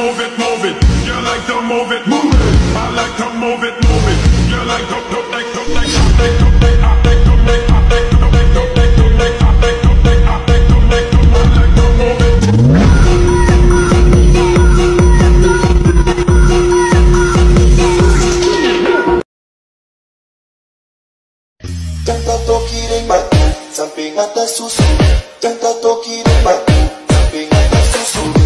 move it, move it. You like to move it, move it. I like to move it, move it. You like to Jangka kiri mata, samping atas susu. Jangka kiri mata, samping atas susu.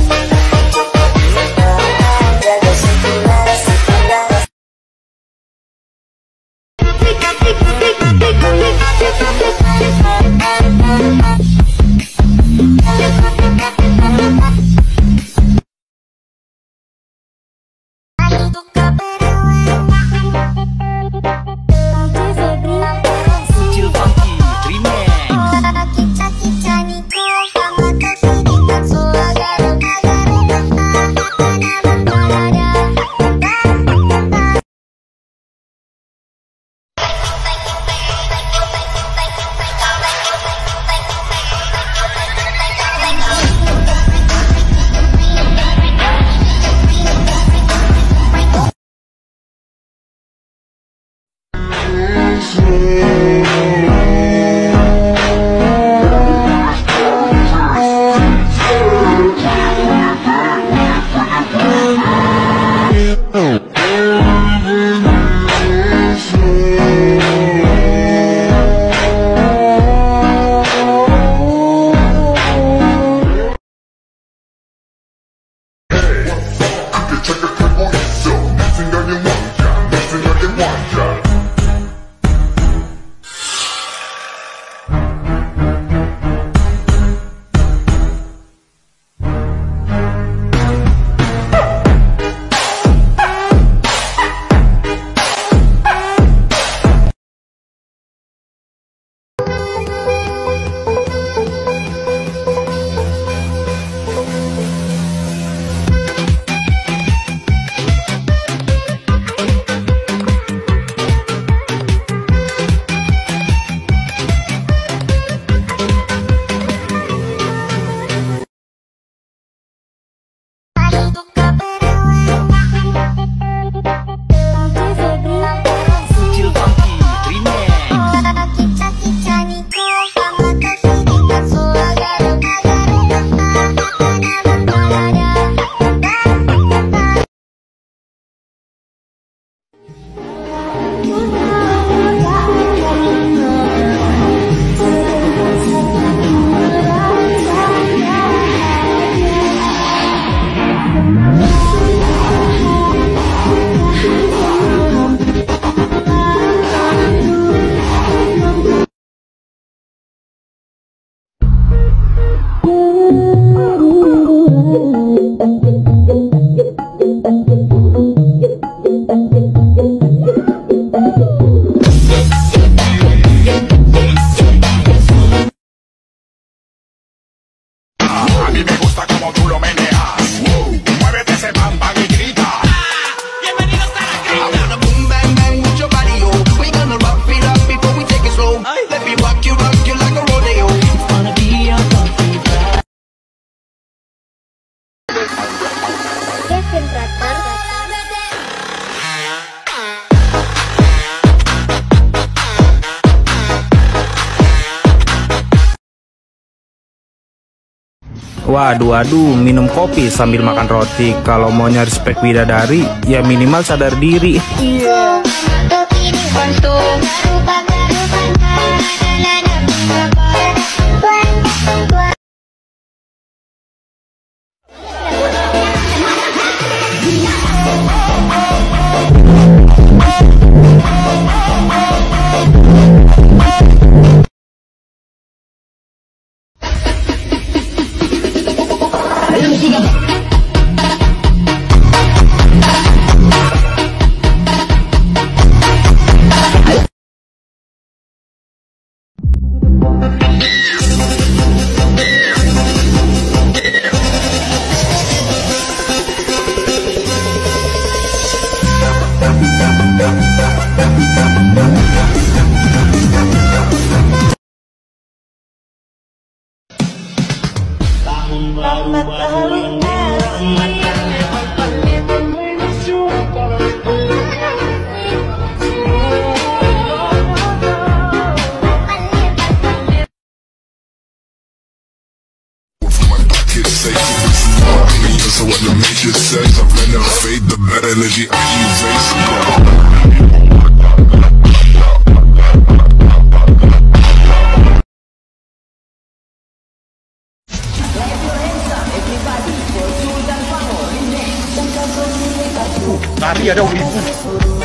Waduh, minum kopi sambil makan roti. Kalau mau nyari spek bidadari, ya minimal sadar diri. Iya. Selamat tahun baru, safe to be smart. So what the major says, I've learned to fade the better energy I erase. Tari ada wibu.